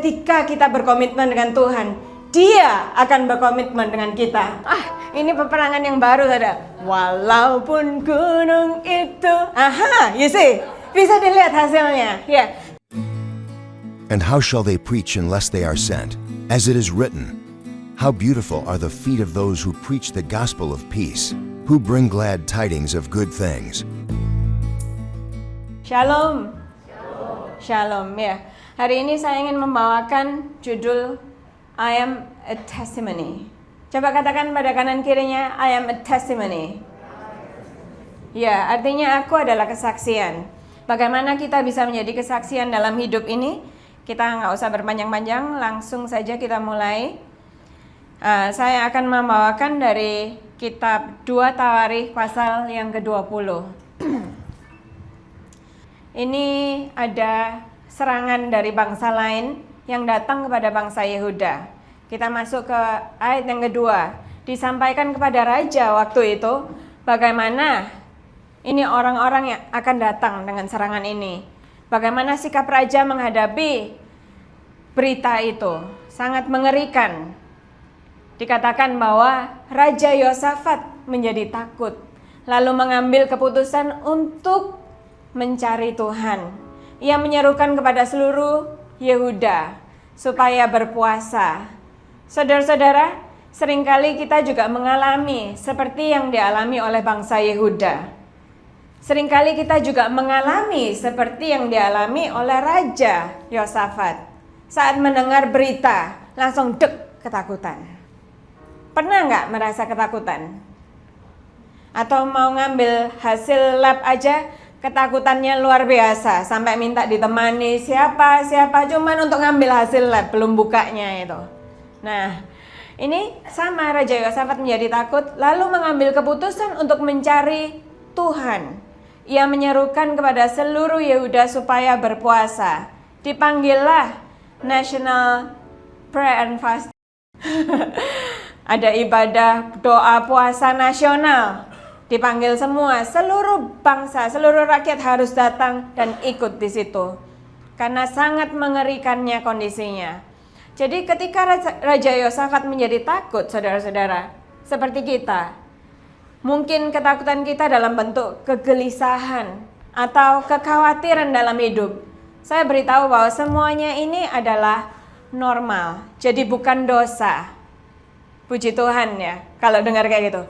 ketika kita berkomitmen dengan Tuhan, Dia akan berkomitmen dengan kita. Ini peperangan yang baru, saudara. Walaupun gunung itu, you see, bisa dilihat hasilnya. Ya. And how shall they preach unless they are sent? As it is written, how beautiful are the feet of those who preach the gospel of peace, who bring glad tidings of good things. Shalom. Shalom, ya. Hari ini saya ingin membawakan judul I am a testimony. Coba katakan pada kanan kirinya, I am a testimony. Ya, artinya aku adalah kesaksian. Bagaimana kita bisa menjadi kesaksian dalam hidup ini? Kita nggak usah berpanjang-panjang, langsung saja kita mulai. Saya akan membawakan dari kitab 2 Tawarikh pasal yang ke-20. Ini ada serangan dari bangsa lain yang datang kepada bangsa Yehuda. Kita masuk ke ayat yang kedua. Disampaikan kepada raja waktu itu bagaimana ini orang-orang yang akan datang dengan serangan ini. Bagaimana sikap raja menghadapi berita itu? Sangat mengerikan. Dikatakan bahwa Raja Yosafat menjadi takut, lalu mengambil keputusan untuk mencari Tuhan. Ia menyerukan kepada seluruh Yehuda supaya berpuasa. Saudara-saudara, seringkali kita juga mengalami seperti yang dialami oleh bangsa Yehuda. Seringkali kita juga mengalami seperti yang dialami oleh Raja Yosafat. Saat mendengar berita, langsung ketakutan. Pernah nggak merasa ketakutan? Atau mau ngambil hasil lab aja, ketakutannya luar biasa. Sampai minta ditemani siapa cuman untuk ngambil hasil lab, belum bukanya itu. Nah, ini sama Raja Yosafat menjadi takut, lalu mengambil keputusan untuk mencari Tuhan. Ia menyerukan kepada seluruh Yehuda supaya berpuasa. Dipanggillah National Prayer and Fast. Ada ibadah doa puasa nasional. Dipanggil semua, seluruh bangsa, seluruh rakyat harus datang dan ikut di situ. Karena sangat mengerikannya kondisinya. Jadi ketika Raja Yosafat menjadi takut, saudara-saudara, seperti kita, mungkin ketakutan kita dalam bentuk kegelisahan atau kekhawatiran dalam hidup. Saya beritahu bahwa semuanya ini adalah normal, jadi bukan dosa. Puji Tuhan ya, kalau dengar kayak gitu.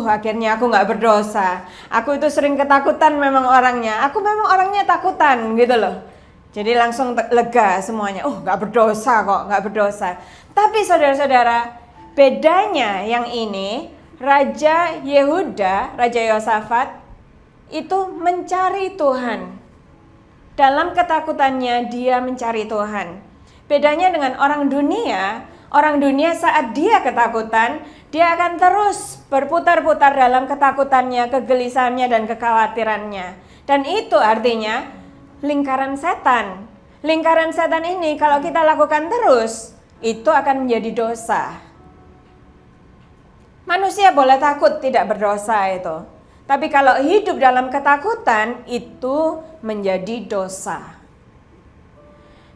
Akhirnya aku gak berdosa. Aku itu sering ketakutan memang orangnya. Aku memang orangnya takutan gitu loh. Jadi langsung lega semuanya. Gak berdosa kok, gak berdosa. Tapi saudara-saudara, bedanya yang ini, Raja Yehuda, Raja Yosafat, itu mencari Tuhan. Dalam ketakutannya dia mencari Tuhan. Bedanya dengan orang dunia saat dia ketakutan, dia akan terus berputar-putar dalam ketakutannya, kegelisahannya, dan kekhawatirannya. Dan itu artinya lingkaran setan. Lingkaran setan ini kalau kita lakukan terus, itu akan menjadi dosa. Manusia boleh takut tidak berdosa itu. Tapi kalau hidup dalam ketakutan, itu menjadi dosa.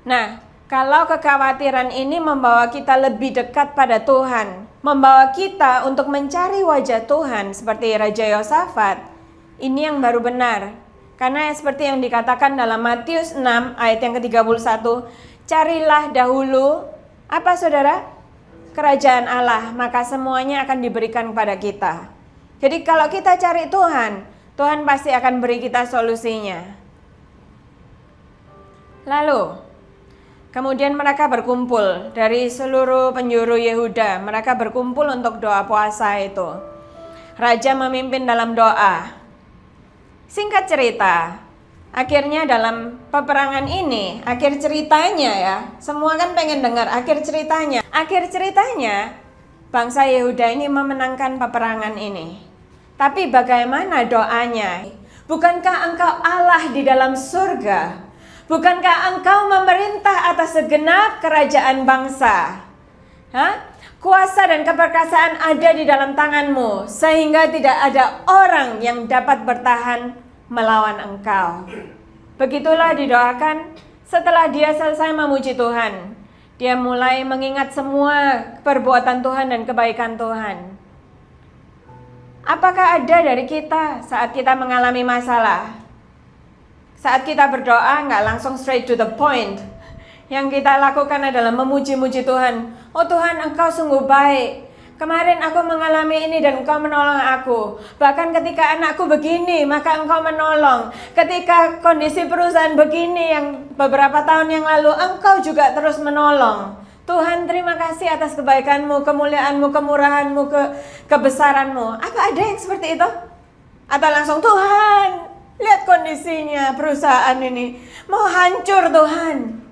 Nah, kalau kekhawatiran ini membawa kita lebih dekat pada Tuhan, membawa kita untuk mencari wajah Tuhan seperti Raja Yosafat, ini yang baru benar. Karena seperti yang dikatakan dalam Matius 6 ayat yang ke-31, carilah dahulu, apa saudara? Kerajaan Allah, maka semuanya akan diberikan kepada kita. Jadi kalau kita cari Tuhan, Tuhan pasti akan beri kita solusinya. Lalu, kemudian mereka berkumpul dari seluruh penjuru Yehuda. Mereka berkumpul untuk doa puasa itu. Raja memimpin dalam doa. Singkat cerita, akhirnya dalam peperangan ini, akhir ceritanya ya, semua kan pengen dengar akhir ceritanya. Akhir ceritanya, bangsa Yehuda ini memenangkan peperangan ini. Tapi bagaimana doanya? Bukankah engkau Allah di dalam surga? Bukankah engkau memerintah atas segenap kerajaan bangsa? Kuasa dan keperkasaan ada di dalam tanganmu, sehingga tidak ada orang yang dapat bertahan melawan engkau. Begitulah didoakan Setelah dia selesai memuji Tuhan, dia mulai mengingat semua perbuatan Tuhan dan kebaikan Tuhan. Apakah ada dari kita saat kita mengalami masalah, saat kita berdoa nggak langsung straight to the point, yang kita lakukan adalah memuji-muji Tuhan. Oh Tuhan, Engkau sungguh baik. Kemarin aku mengalami ini dan Engkau menolong aku. Bahkan ketika anakku begini, maka Engkau menolong. Ketika kondisi perusahaan begini yang beberapa tahun yang lalu, Engkau juga terus menolong. Tuhan, terima kasih atas kebaikan-Mu, kemuliaan-Mu, kemurahan-Mu, kebesaran-Mu. Apa ada yang seperti itu? Atau langsung, Tuhan, lihat kondisinya perusahaan ini mau hancur Tuhan.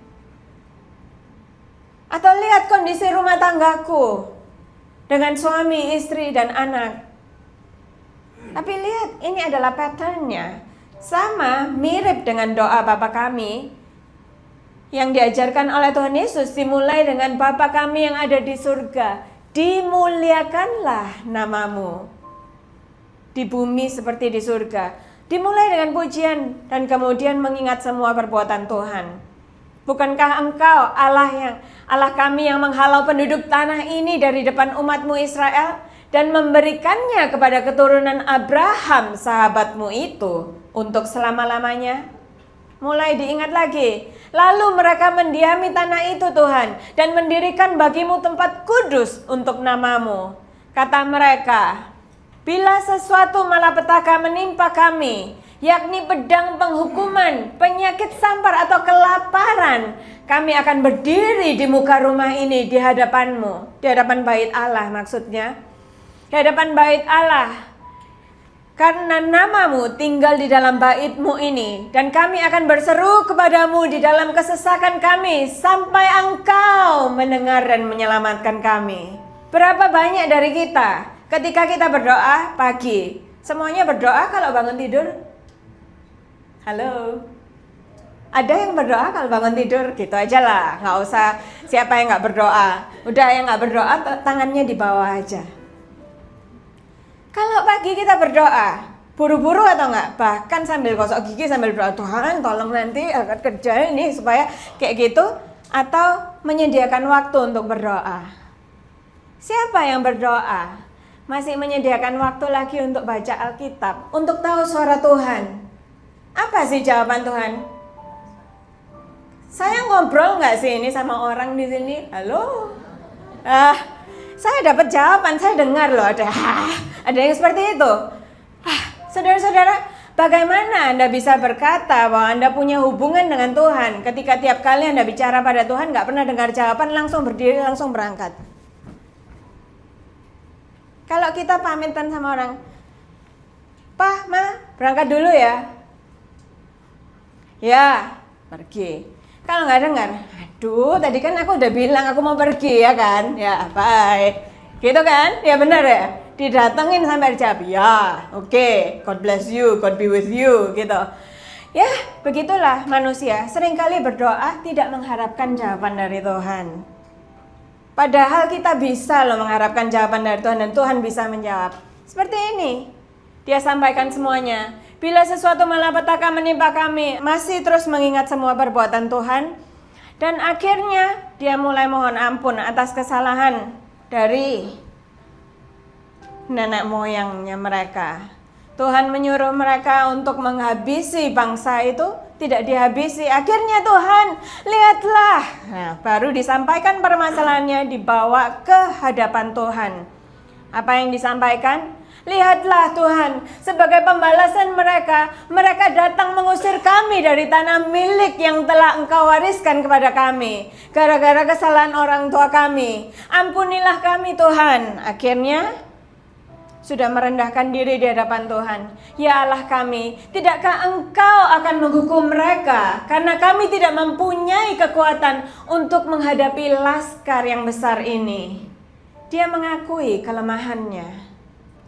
Atau lihat kondisi rumah tanggaku dengan suami, istri, dan anak. Tapi lihat, ini adalah patternnya. Sama, mirip dengan doa Bapa kami yang diajarkan oleh Tuhan Yesus, dimulai dengan Bapa kami yang ada di surga, dimuliakanlah namamu di bumi seperti di surga. Dimulai dengan pujian dan kemudian mengingat semua perbuatan Tuhan. Bukankah Engkau Allah kami yang menghalau penduduk tanah ini dari depan umatmu Israel dan memberikannya kepada keturunan Abraham sahabatmu itu untuk selama-lamanya? Mulai diingat lagi. Lalu mereka mendiami tanah itu Tuhan dan mendirikan bagimu tempat kudus untuk namamu. Kata mereka, bila sesuatu malapetaka menimpa kami, yakni pedang penghukuman, penyakit sampar atau kelaparan, kami akan berdiri di muka rumah ini di hadapanmu. Di hadapan bait Allah maksudnya. Di hadapan bait Allah. Karena namamu tinggal di dalam baitmu ini. Dan kami akan berseru kepadamu di dalam kesesakan kami. Sampai engkau mendengar dan menyelamatkan kami. Berapa banyak dari kita ketika kita berdoa pagi? Semuanya berdoa kalau bangun tidur? Halo? Ada yang berdoa kalau bangun tidur? Gitu aja lah, nggak usah siapa yang nggak berdoa. Udah yang nggak berdoa tangannya di bawah aja. Kalau pagi kita berdoa, buru-buru atau nggak? Bahkan sambil gosok gigi sambil berdoa, Tuhan tolong nanti angkat kerja ini supaya kayak gitu. Atau menyediakan waktu untuk berdoa. Siapa yang berdoa? Masih menyediakan waktu lagi untuk baca Alkitab, untuk tahu suara Tuhan. Apa sih jawaban Tuhan? Saya ngobrol nggak sih ini sama orang di sini? Halo? Saya dapat jawaban, saya dengar loh ada yang seperti itu. Saudara-saudara, bagaimana Anda bisa berkata bahwa Anda punya hubungan dengan Tuhan ketika tiap kali Anda bicara pada Tuhan nggak pernah dengar jawaban, langsung berdiri, langsung berangkat? Kalau kita pamitan sama orang, Pak, Ma, berangkat dulu ya. Ya, pergi. Kalau nggak dengar, aduh tadi kan aku udah bilang aku mau pergi ya kan. Ya, bye. Gitu kan? Ya benar ya. Didatengin sampai dijawab, ya oke, God bless you, God be with you gitu. Ya, begitulah manusia. Seringkali berdoa tidak mengharapkan jawaban dari Tuhan. Padahal kita bisa loh mengharapkan jawaban dari Tuhan dan Tuhan bisa menjawab. Seperti ini. Dia sampaikan semuanya. Bila sesuatu malapetaka menimpa kami, masih terus mengingat semua perbuatan Tuhan. Dan akhirnya dia mulai mohon ampun atas kesalahan dari nenek moyangnya mereka. Tuhan menyuruh mereka untuk menghabisi bangsa itu, tidak dihabisi. Akhirnya Tuhan, lihatlah. Nah, baru disampaikan permasalahannya, dibawa ke hadapan Tuhan. Apa yang disampaikan? Lihatlah Tuhan, sebagai pembalasan mereka datang mengusir kami dari tanah milik yang telah Engkau wariskan kepada kami. Gara-gara kesalahan orang tua kami. Ampunilah kami Tuhan. Akhirnya, sudah merendahkan diri di hadapan Tuhan. Ya Allah kami, tidakkah Engkau akan menghukum mereka? Karena kami tidak mempunyai kekuatan untuk menghadapi laskar yang besar ini. Dia mengakui kelemahannya.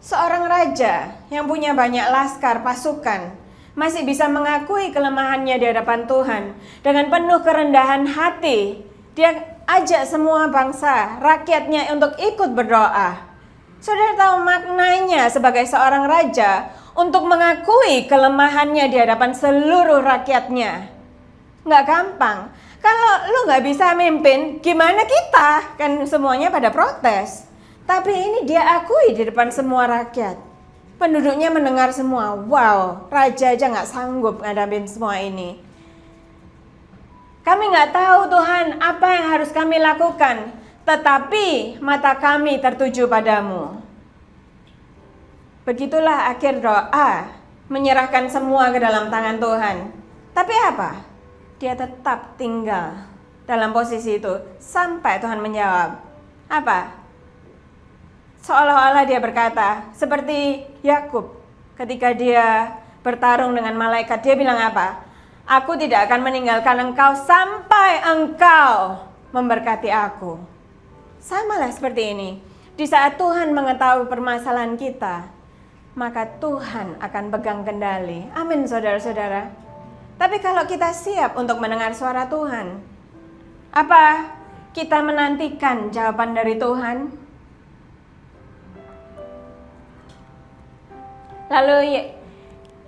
Seorang raja yang punya banyak laskar pasukan masih bisa mengakui kelemahannya di hadapan Tuhan. Dengan penuh kerendahan hati, dia ajak semua bangsa, rakyatnya untuk ikut berdoa. Saudara tahu maknanya sebagai seorang raja untuk mengakui kelemahannya di hadapan seluruh rakyatnya. Nggak gampang. Kalau lu nggak bisa mimpin, gimana kita? Kan semuanya pada protes. Tapi ini dia akui di depan semua rakyat. Penduduknya mendengar semua. Wow, raja aja nggak sanggup ngadapin semua ini. Kami nggak tahu Tuhan apa yang harus kami lakukan. Tetapi mata kami tertuju padamu. Begitulah akhir doa. Menyerahkan semua ke dalam tangan Tuhan. Tapi apa? Dia tetap tinggal dalam posisi itu sampai Tuhan menjawab. Apa? Seolah-olah dia berkata, seperti Yakub ketika dia bertarung dengan malaikat, dia bilang apa? Aku tidak akan meninggalkan engkau sampai engkau memberkati aku. Samalah seperti ini. Di saat Tuhan mengetahui permasalahan kita, maka Tuhan akan pegang kendali. Amin saudara-saudara. Tapi kalau kita siap untuk mendengar suara Tuhan, apa kita menantikan jawaban dari Tuhan? Lalu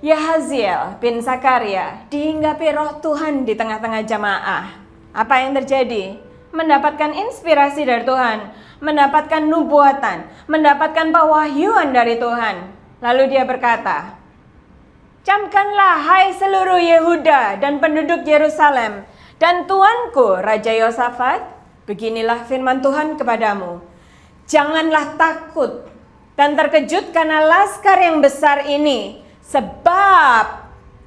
Yahaziel bin Zakaria dihinggapi roh Tuhan di tengah-tengah jamaah. Apa yang terjadi? Mendapatkan inspirasi dari Tuhan, mendapatkan nubuatan, mendapatkan pewahyuan dari Tuhan. Lalu dia berkata, camkanlah hai seluruh Yehuda dan penduduk Yerusalem dan tuanku Raja Yosafat, beginilah firman Tuhan kepadamu. Janganlah takut dan terkejut karena laskar yang besar ini. Sebab,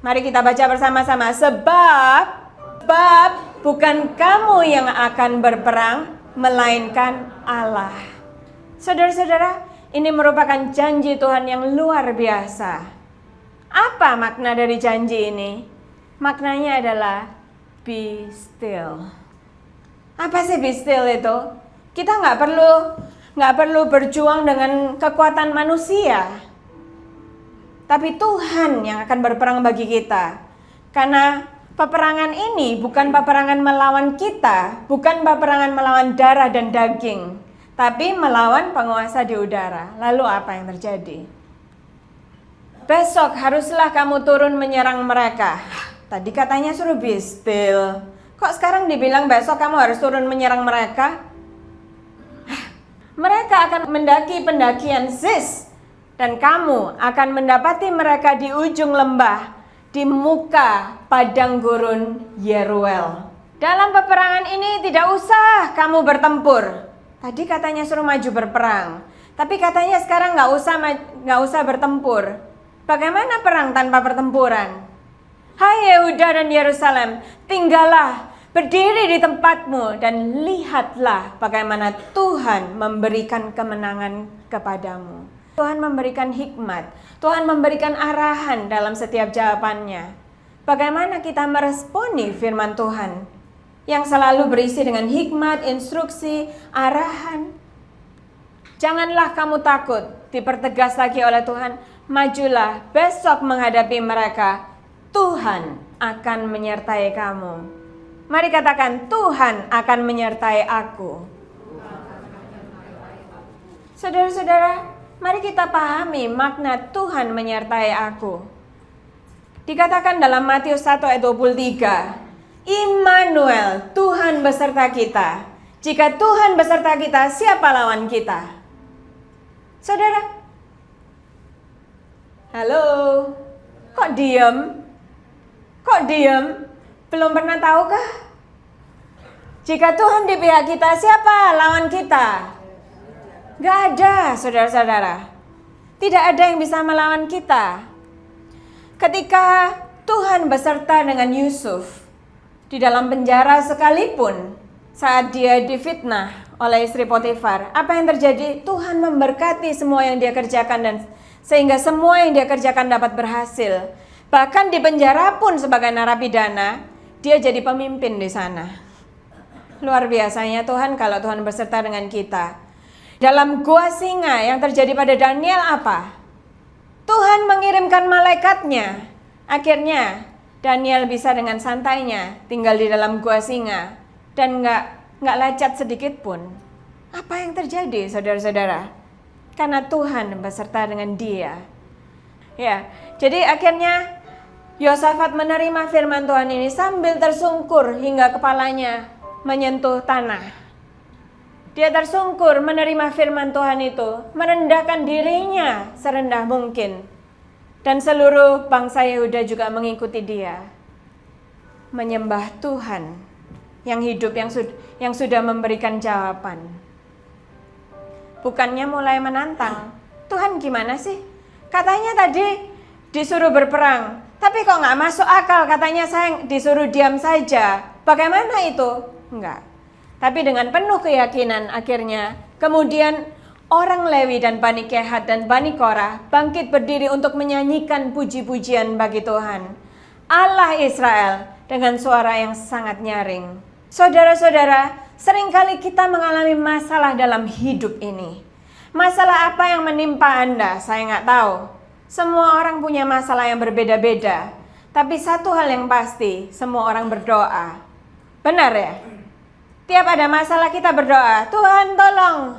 mari kita baca bersama-sama. Sebab bukan kamu yang akan berperang, melainkan Allah. Saudara-saudara, ini merupakan janji Tuhan yang luar biasa. Apa makna dari janji ini? Maknanya adalah be still. Apa sih be still itu? Kita nggak perlu berjuang dengan kekuatan manusia. Tapi Tuhan yang akan berperang bagi kita. Karena peperangan ini bukan peperangan melawan kita, bukan peperangan melawan darah dan daging, tapi melawan penguasa di udara. Lalu apa yang terjadi? Besok haruslah kamu turun menyerang mereka. Tadi katanya suruh be still. Kok sekarang dibilang besok kamu harus turun menyerang mereka? Mereka akan mendaki pendakian Ziz. Dan kamu akan mendapati mereka di ujung lembah, di muka padang gurun Yeruel. Dalam peperangan ini tidak usah kamu bertempur. Tadi katanya suruh maju berperang, tapi katanya sekarang nggak usah bertempur. Bagaimana perang tanpa pertempuran? Hai Yehuda dan Yerusalem, tinggallah, berdiri di tempatmu dan lihatlah bagaimana Tuhan memberikan kemenangan kepadamu. Tuhan memberikan hikmat, Tuhan memberikan arahan dalam setiap jawabannya. Bagaimana kita meresponi firman Tuhan yang selalu berisi dengan hikmat, instruksi, arahan. Janganlah kamu takut, dipertegas lagi oleh Tuhan. Majulah, besok menghadapi mereka. Tuhan akan menyertai kamu. Mari katakan, Tuhan akan menyertai aku. Saudara-saudara, mari kita pahami makna Tuhan menyertai aku. Dikatakan dalam Matius 1 ayat 23, Immanuel, Tuhan beserta kita. Jika Tuhan beserta kita, siapa lawan kita? Saudara? Halo? Kok diem? Belum pernah tahukah? Jika Tuhan di pihak kita, siapa lawan kita? Gak ada, saudara-saudara. Tidak ada yang bisa melawan kita. Ketika Tuhan beserta dengan Yusuf di dalam penjara sekalipun, saat dia difitnah oleh istri Potifar, apa yang terjadi? Tuhan memberkati semua yang dia kerjakan dan sehingga semua yang dia kerjakan dapat berhasil. Bahkan di penjara pun sebagai narapidana, dia jadi pemimpin di sana. Luar biasanya Tuhan kalau Tuhan beserta dengan kita. Dalam gua singa yang terjadi pada Daniel apa? Tuhan mengirimkan malaikatnya. Akhirnya Daniel bisa dengan santainya tinggal di dalam gua singa dan nggak lecet sedikit pun. Apa yang terjadi, saudara-saudara? Karena Tuhan beserta dengan dia. Ya, jadi akhirnya Yosafat menerima firman Tuhan ini sambil tersungkur hingga kepalanya menyentuh tanah. Dia tersungkur menerima firman Tuhan itu, merendahkan dirinya serendah mungkin. Dan seluruh bangsa Yehuda juga mengikuti dia. Menyembah Tuhan yang hidup, yang sudah memberikan jawaban. Bukannya mulai menantang, Tuhan gimana sih? Katanya tadi disuruh berperang, tapi kok nggak masuk akal, katanya saya disuruh diam saja. Bagaimana itu? Enggak. Tapi dengan penuh keyakinan akhirnya, kemudian orang Lewi dan Bani Kehat dan Bani Korah bangkit berdiri untuk menyanyikan puji-pujian bagi Tuhan, Allah Israel, dengan suara yang sangat nyaring. Saudara-saudara, seringkali kita mengalami masalah dalam hidup ini. Masalah apa yang menimpa Anda? Saya nggak tahu. Semua orang punya masalah yang berbeda-beda. Tapi satu hal yang pasti, semua orang berdoa. Benar ya? Tiap ada masalah kita berdoa, Tuhan tolong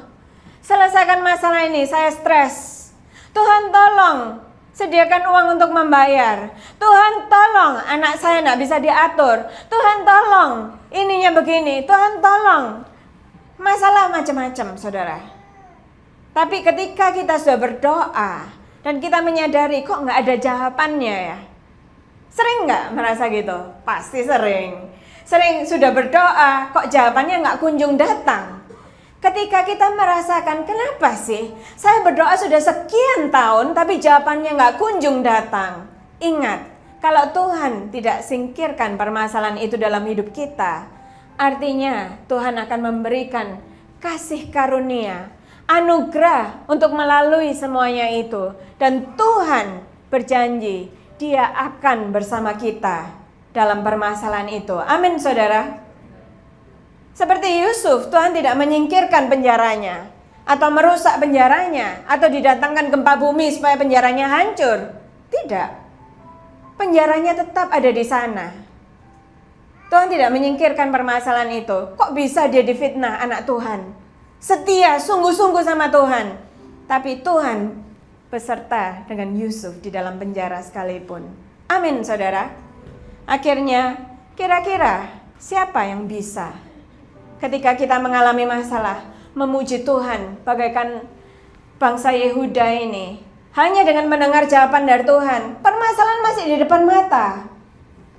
selesaikan masalah ini, saya stres. Tuhan tolong sediakan uang untuk membayar. Tuhan tolong anak saya tidak bisa diatur. Tuhan tolong ininya begini. Tuhan tolong. Masalah macam-macam, saudara. Tapi ketika kita sudah berdoa dan kita menyadari kok nggak ada jawabannya ya. Sering nggak merasa gitu? Pasti sering. Sering sudah berdoa, kok jawabannya nggak kunjung datang. Ketika kita merasakan, kenapa sih saya berdoa sudah sekian tahun, tapi jawabannya nggak kunjung datang. Ingat, kalau Tuhan tidak singkirkan permasalahan itu dalam hidup kita, artinya Tuhan akan memberikan kasih karunia, anugerah untuk melalui semuanya itu. Dan Tuhan berjanji, Dia akan bersama kita dalam permasalahan itu. Amin, saudara. Seperti Yusuf, Tuhan tidak menyingkirkan penjaranya, atau merusak penjaranya, atau didatangkan gempa bumi supaya penjaranya hancur. Tidak. Penjaranya tetap ada di sana. Tuhan tidak menyingkirkan permasalahan itu. Kok bisa dia difitnah anak Tuhan? Setia, sungguh-sungguh sama Tuhan. Tapi Tuhan beserta dengan Yusuf di dalam penjara sekalipun. Amin, saudara. Akhirnya, kira-kira siapa yang bisa ketika kita mengalami masalah memuji Tuhan bagaikan bangsa Yehuda ini? Hanya dengan mendengar jawaban dari Tuhan, permasalahan masih di depan mata,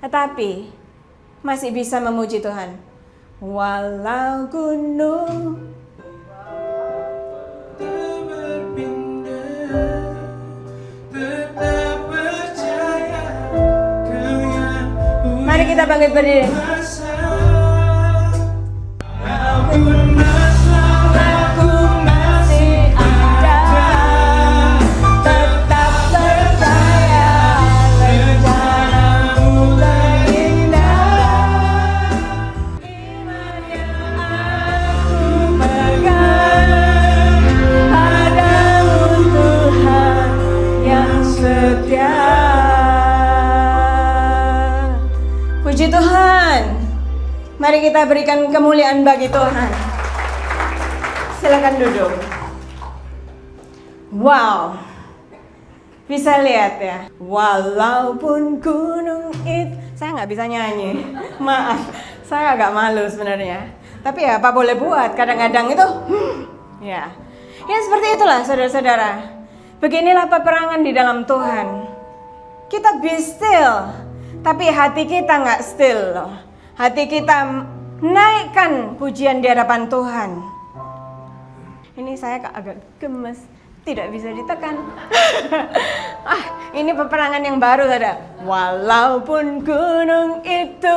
tetapi masih bisa memuji Tuhan. Walau gunung Mari kita bangkit berdiri. Aku masih ada, tetap percaya rencanamu terindah. Iman yang aku pegang, padamu Tuhan yang setia. Puji Tuhan. Mari kita berikan kemuliaan bagi Tuhan. Silakan duduk. Wow. Bisa lihat ya. Walaupun gunung itu, saya nggak bisa nyanyi. Maaf, saya agak malu sebenarnya. Tapi ya apa boleh buat, kadang-kadang itu ya. Ya seperti itulah saudara-saudara. Beginilah peperangan di dalam Tuhan. Kita be still. Tapi hati kita nggak still loh. Hati kita naikkan pujian di hadapan Tuhan. Ini saya agak gemes, tidak bisa ditekan. Ini peperangan yang baru ada. Walaupun gunung itu,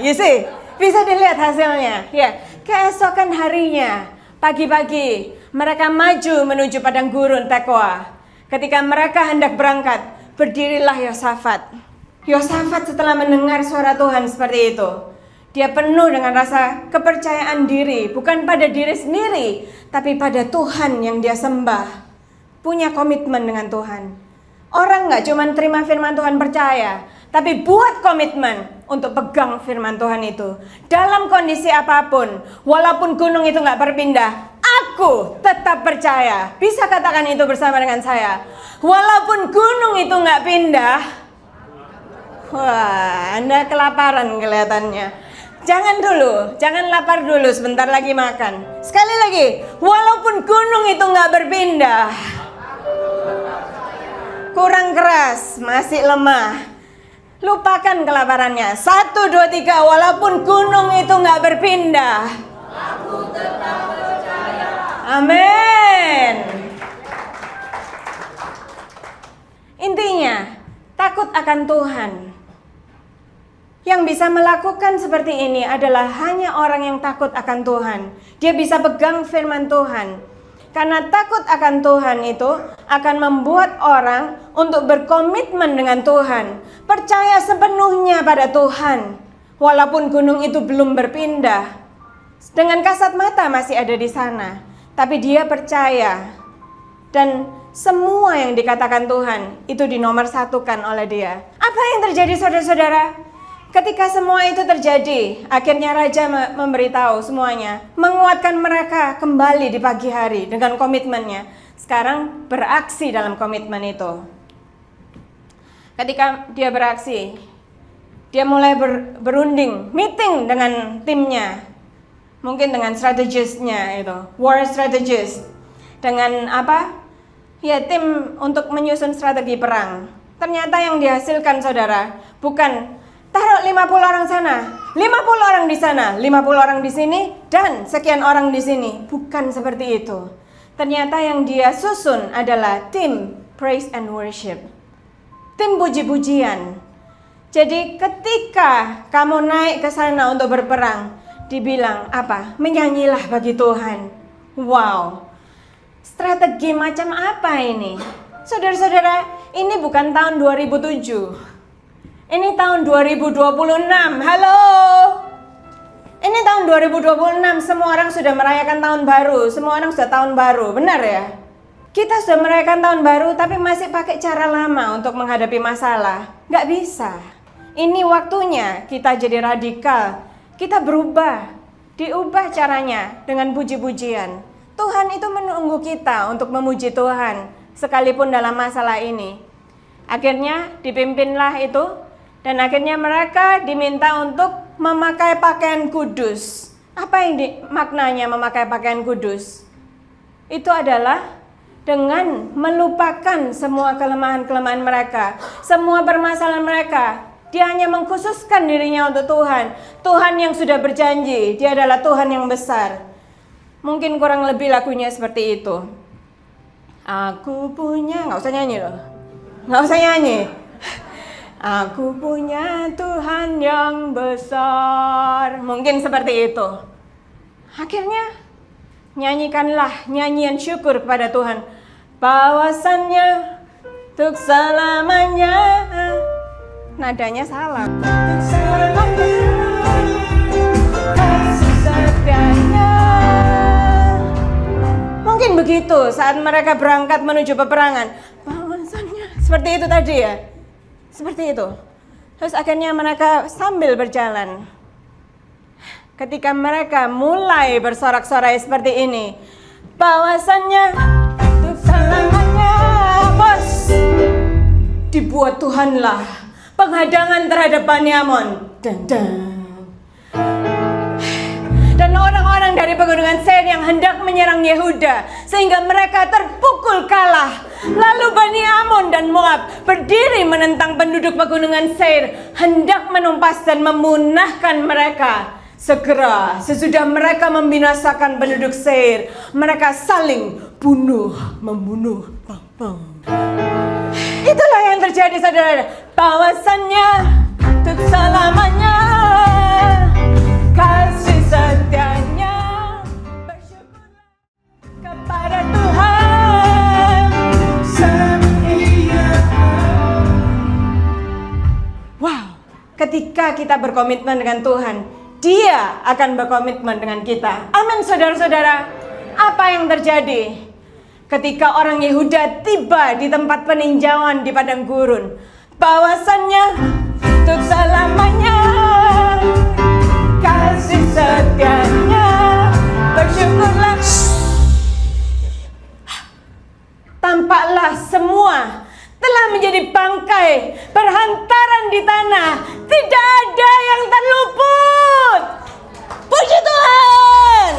you see, bisa dilihat hasilnya. Ya, keesokan harinya, pagi-pagi, mereka maju menuju padang gurun Tekoa. Ketika mereka hendak berangkat, berdirilah Yosafat. Yosafat setelah mendengar suara Tuhan seperti itu, dia penuh dengan rasa kepercayaan diri, bukan pada diri sendiri, tapi pada Tuhan yang dia sembah. Punya komitmen dengan Tuhan. Orang gak cuma terima firman Tuhan percaya, tapi buat komitmen untuk pegang firman Tuhan itu. Dalam kondisi apapun, walaupun gunung itu gak berpindah, aku tetap percaya. Bisa katakan itu bersama dengan saya. Walaupun gunung itu gak pindah, Wah, Anda kelaparan kelihatannya. Jangan lapar dulu, sebentar lagi makan. Sekali lagi, walaupun gunung itu nggak berpindah, kurang keras, masih lemah, lupakan kelaparannya. 1, 2, 3, walaupun gunung itu nggak berpindah, aku tetap percaya. Amin. Intinya, takut akan Tuhan. Yang bisa melakukan seperti ini adalah hanya orang yang takut akan Tuhan. Dia bisa pegang firman Tuhan. Karena takut akan Tuhan itu akan membuat orang untuk berkomitmen dengan Tuhan. Percaya sepenuhnya pada Tuhan. Walaupun gunung itu belum berpindah. Dengan kasat mata masih ada di sana. Tapi dia percaya. Dan semua yang dikatakan Tuhan itu dinomorsatukan oleh dia. Apa yang terjadi saudara-saudara? Ketika semua itu terjadi, akhirnya Raja memberitahu semuanya, menguatkan mereka kembali di pagi hari dengan komitmennya. Sekarang beraksi dalam komitmen itu. Ketika dia beraksi, dia mulai berunding, meeting dengan timnya. Mungkin dengan strategisnya itu, war strategist. Dengan apa? Ya, tim untuk menyusun strategi perang. Ternyata yang dihasilkan saudara, bukan taruh 50 orang sana, 50 orang di sana, 50 orang di sini, dan sekian orang di sini. Bukan seperti itu. Ternyata yang dia susun adalah tim praise and worship. Tim puji-pujian. Jadi ketika kamu naik ke sana untuk berperang, dibilang apa? Menyanyilah bagi Tuhan. Wow. Strategi macam apa ini? Saudara-saudara, ini bukan tahun 2007. Ini tahun 2026, halo. Ini tahun 2026, semua orang sudah merayakan tahun baru. Semua orang sudah tahun baru, benar ya? Kita sudah merayakan tahun baru, tapi masih pakai cara lama untuk menghadapi masalah. Nggak bisa. Ini waktunya kita jadi radikal. Kita berubah, diubah caranya dengan puji-pujian. Tuhan itu menunggu kita untuk memuji Tuhan, sekalipun dalam masalah ini. Akhirnya dipimpinlah itu. Dan akhirnya mereka diminta untuk memakai pakaian kudus. Apa yang maknanya memakai pakaian kudus? Itu adalah dengan melupakan semua kelemahan-kelemahan mereka, semua permasalahan mereka. Dia hanya mengkhususkan dirinya untuk Tuhan. Tuhan yang sudah berjanji, dia adalah Tuhan yang besar. Mungkin kurang lebih lagunya seperti itu. Aku punya, nggak usah nyanyi loh. Nggak usah nyanyi. Aku punya Tuhan yang besar. Mungkin seperti itu. Akhirnya nyanyikanlah nyanyian syukur kepada Tuhan. Bahwasannya untuk selamanya. Nadanya salah. Untuk selamanya kasih setianya. Mungkin begitu saat mereka berangkat menuju peperangan. Bahwasannya seperti itu tadi ya. Seperti itu. Terus akhirnya mereka sambil berjalan. Ketika mereka mulai bersorak-sorai seperti ini, bahwasannya untuk selamanya, bos, dibuat Tuhanlah penghadangan terhadap Bani Amon. Dan orang-orang dari pegunungan Seir yang hendak menyerang Yehuda, sehingga mereka terpukul kalah. Lalu Bani Amon dan Moab berdiri menentang penduduk pegunungan Seir, hendak menumpas dan memunahkan mereka. Segera sesudah mereka membinasakan penduduk Seir, mereka saling membunuh. Itulah yang terjadi saudara. Bahwasannya untuk selamanya kasih setianya. Bersyukurlah kepada Tuhan. Wow, ketika kita berkomitmen dengan Tuhan, Dia akan berkomitmen dengan kita. Amin saudara-saudara. Apa yang terjadi ketika orang Yehuda tiba di tempat peninjauan di padang gurun? Bahwasannya untuk selamanya kasih setianya. Bersyukurlah. Tampaklah semua telah menjadi bangkai sampai berhantaran di tanah, tidak ada yang terluput. Puji Tuhan.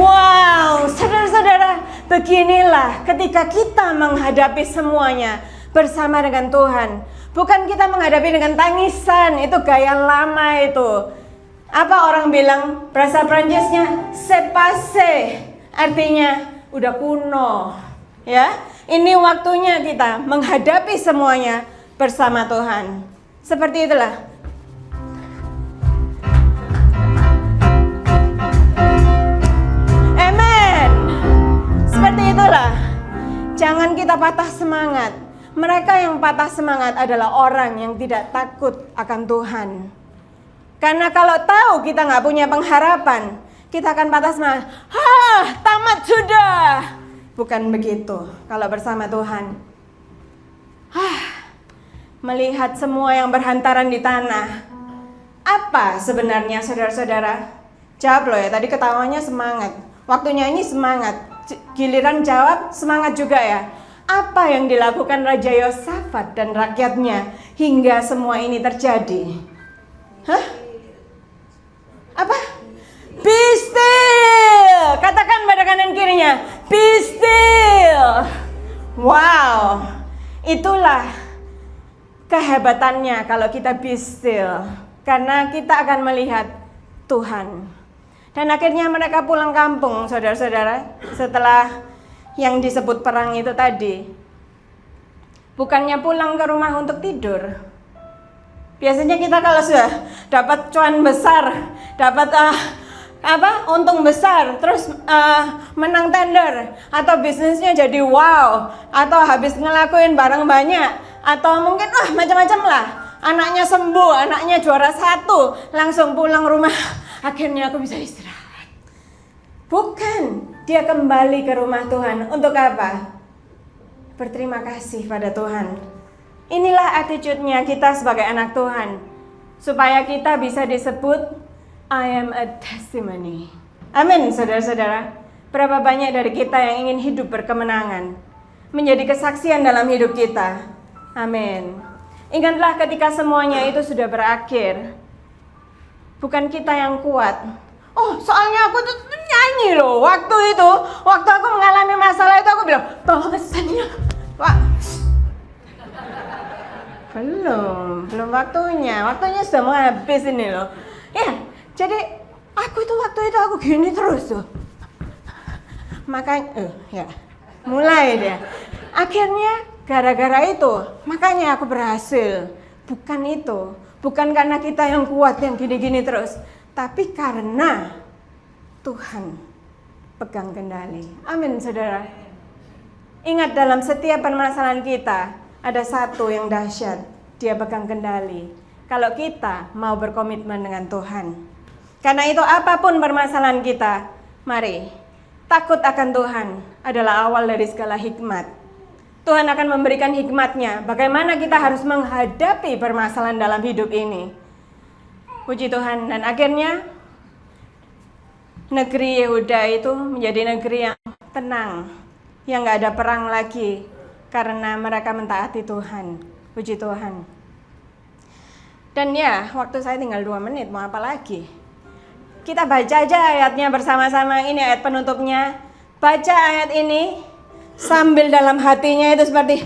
Wow, saudara-saudara, beginilah ketika kita menghadapi semuanya bersama dengan Tuhan. Bukan kita menghadapi dengan tangisan, itu gaya lama itu. Apa orang bilang, bahasa Prancisnya, c'est passé, artinya udah kuno. Ya, ini waktunya kita menghadapi semuanya bersama Tuhan. Seperti itulah. Seperti itulah, jangan kita patah semangat. Mereka yang patah semangat adalah orang yang tidak takut akan Tuhan. Karena kalau tahu kita nggak punya pengharapan, kita akan patah semangat. Tamat sudah. Bukan begitu kalau bersama Tuhan. Melihat semua yang berhantaran di tanah. Apa sebenarnya saudara-saudara? Jawab loh ya, tadi ketawanya semangat. Waktu nyanyi semangat. Giliran jawab semangat juga ya. Apa yang dilakukan Raja Yosafat dan rakyatnya hingga semua ini terjadi? Apa? Be still. Katakan pada kanan kirinya, be still. Wow, itulah kehebatannya kalau kita be still. Karena kita akan melihat Tuhan. Dan akhirnya mereka pulang kampung, saudara-saudara, setelah yang disebut perang itu tadi. Bukannya pulang ke rumah untuk tidur. Biasanya kita kalau sudah dapat cuan besar, dapat untung besar, terus menang tender, atau bisnisnya jadi wow, atau habis ngelakuin barang banyak, atau mungkin macam-macam lah. Anaknya sembuh, anaknya juara 1, langsung pulang rumah. Akhirnya aku bisa istirahat. Bukan, dia kembali ke rumah Tuhan. Untuk apa? Berterima kasih pada Tuhan. Inilah attitude-nya kita sebagai anak Tuhan. Supaya kita bisa disebut, I am a testimony. Amin, saudara-saudara. Berapa banyak dari kita yang ingin hidup berkemenangan. Menjadi kesaksian dalam hidup kita. Amin. Ingatlah ketika semuanya itu sudah berakhir. Bukan kita yang kuat. Soalnya aku tuh nyanyi loh. Waktu aku mengalami masalah itu aku bilang, tolong pesannya, Pak. Belum waktunya. Waktunya sudah mau habis ini loh. Ya, jadi waktu itu aku gini terus tuh. Makanya, mulai dia. Akhirnya gara-gara itu, makanya aku berhasil. Bukan itu. Bukan karena kita yang kuat yang gini-gini terus, tapi karena Tuhan pegang kendali. Amin, saudara. Ingat, dalam setiap permasalahan kita ada satu yang dahsyat, dia pegang kendali. Kalau kita mau berkomitmen dengan Tuhan. Karena itu apapun permasalahan kita, mari, takut akan Tuhan adalah awal dari segala hikmat. Tuhan akan memberikan hikmatnya, bagaimana kita harus menghadapi permasalahan dalam hidup ini. Puji Tuhan. Dan akhirnya negeri Yehuda itu menjadi negeri yang tenang, yang gak ada perang lagi, karena mereka mentaati Tuhan. Puji Tuhan. Dan ya, waktu saya tinggal 2 menit, mau apa lagi? Kita baca aja ayatnya bersama-sama, ini ayat penutupnya. Baca ayat ini sambil dalam hatinya itu seperti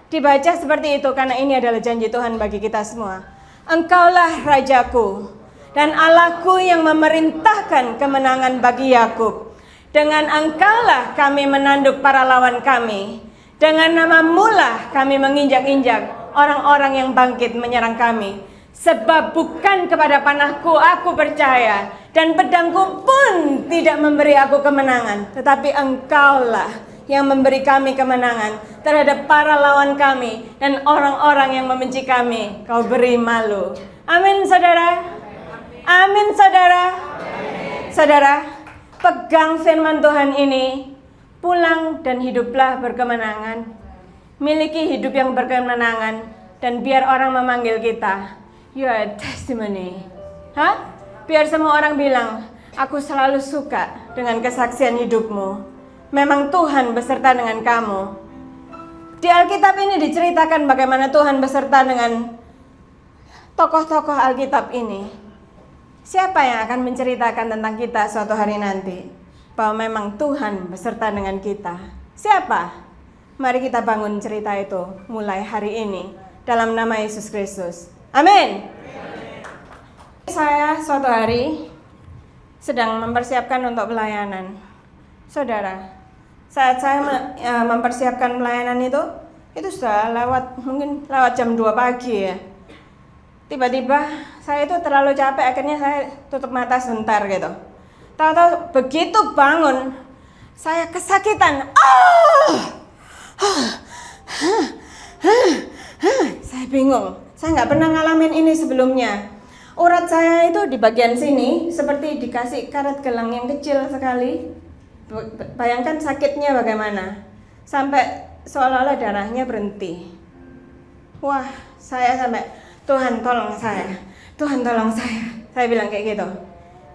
dibaca seperti itu, karena ini adalah janji Tuhan bagi kita semua. Engkaulah Rajaku dan Allahku yang memerintahkan kemenangan bagi Yakub. Dengan Engkaulah kami menanduk para lawan kami. Dengan namamu lah kami menginjak-injak orang-orang yang bangkit menyerang kami. Sebab bukan kepada panahku aku percaya, dan pedangku pun tidak memberi aku kemenangan, tetapi Engkaulah yang memberi kami kemenangan terhadap para lawan kami dan orang-orang yang membenci kami. Kau beri malu. Amin, saudara. Amin, saudara. Saudara, pegang firman Tuhan ini, pulang dan hiduplah berkemenangan. Miliki hidup yang berkemenangan, dan biar orang memanggil kita, you are a testimony. Biar semua orang bilang, aku selalu suka dengan kesaksian hidupmu. memang Tuhan beserta dengan kamu. Di Alkitab ini diceritakan bagaimana Tuhan beserta dengan tokoh-tokoh Alkitab ini. Siapa yang akan menceritakan tentang kita suatu hari nanti? Bahwa memang Tuhan beserta dengan kita. Siapa? Mari kita bangun cerita itu mulai hari ini dalam nama Yesus Kristus. Amin. Saya suatu hari sedang mempersiapkan untuk pelayanan. Saudara, saat saya mempersiapkan pelayanan itu sudah mungkin lewat jam 2 pagi ya. Tiba-tiba saya itu terlalu capek, akhirnya saya tutup mata sebentar gitu. Tahu-tahu begitu bangun, saya kesakitan. Saya bingung, saya nggak pernah ngalamin ini sebelumnya. Urat saya itu di bagian sini seperti dikasih karet gelang yang kecil sekali. Bayangkan sakitnya bagaimana. Sampai seolah-olah darahnya berhenti. Wah, saya sampai, Tuhan tolong saya. Tuhan tolong saya. Saya bilang kayak gitu.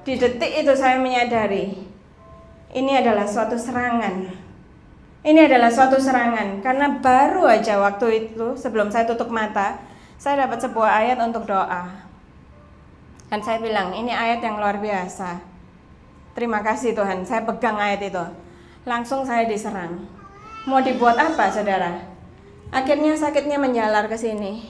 Di detik itu saya menyadari ini adalah suatu serangan. Ini adalah suatu serangan karena baru aja waktu itu sebelum saya tutup mata, saya dapat sebuah ayat untuk doa. Dan saya bilang, ini ayat yang luar biasa. Terima kasih Tuhan, saya pegang ayat itu. Langsung saya diserang. Mau dibuat apa saudara? Akhirnya sakitnya menjalar ke sini.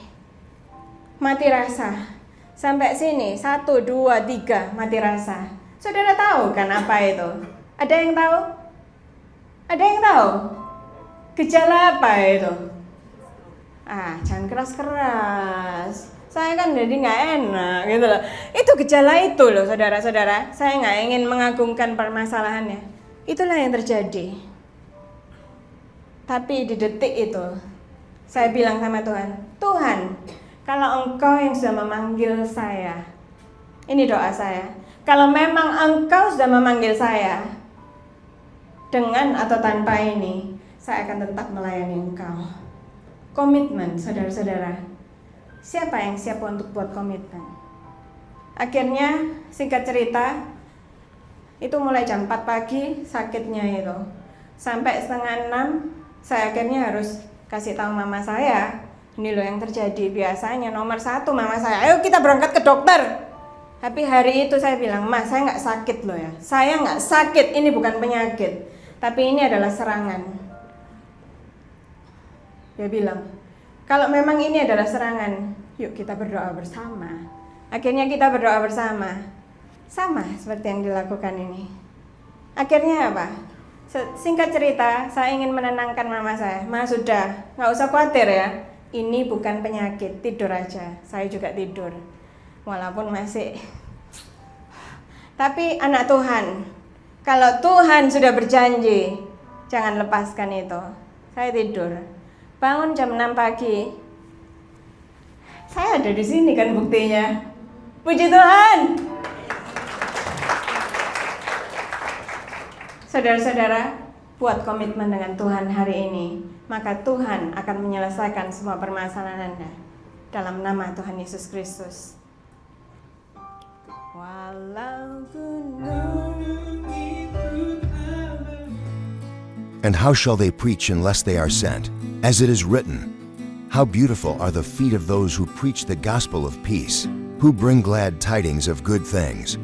Mati rasa. Sampai sini, 1, 2, 3, mati rasa. Saudara tahu kan apa itu? Ada yang tahu? Ada yang tahu? Gejala apa itu? Jangan keras-keras. Saya kan jadi nggak enak gitu loh. Itu gejala itu loh saudara-saudara. Saya nggak ingin mengagungkan permasalahannya. Itulah yang terjadi. Tapi di detik itu saya bilang sama Tuhan, Tuhan, kalau Engkau yang sudah memanggil saya, ini doa saya. Kalau memang Engkau sudah memanggil saya, dengan atau tanpa ini, saya akan tetap melayani Engkau. Komitmen saudara-saudara. Siapa yang siap untuk buat komitmen? Akhirnya singkat cerita, itu mulai jam 4 pagi sakitnya itu. Sampai 5:30 saya akhirnya harus kasih tahu mama saya. Ini loh yang terjadi. Biasanya nomor 1 mama saya, ayo kita berangkat ke dokter. Tapi hari itu saya bilang, Ma, saya nggak sakit loh ya. Saya nggak sakit, ini bukan penyakit. Tapi ini adalah serangan. Dia bilang, kalau memang ini adalah serangan, yuk kita berdoa bersama. Akhirnya kita berdoa bersama. Sama seperti yang dilakukan ini. Akhirnya apa? Singkat cerita, saya ingin menenangkan mama saya. Ma, sudah, nggak usah khawatir ya. Ini bukan penyakit, tidur aja. Saya juga tidur. Walaupun masih. Tapi anak Tuhan, kalau Tuhan sudah berjanji, jangan lepaskan itu. Saya tidur. Bangun jam 6 pagi. Saya ada di sini kan buktinya. Puji Tuhan. Saudara-saudara, buat komitmen dengan Tuhan hari ini, maka Tuhan akan menyelesaikan semua permasalahan Anda. Dalam nama Tuhan Yesus Kristus. Walau gunung itu haber. And how shall they preach unless they are sent? As it is written, how beautiful are the feet of those who preach the gospel of peace, who bring glad tidings of good things.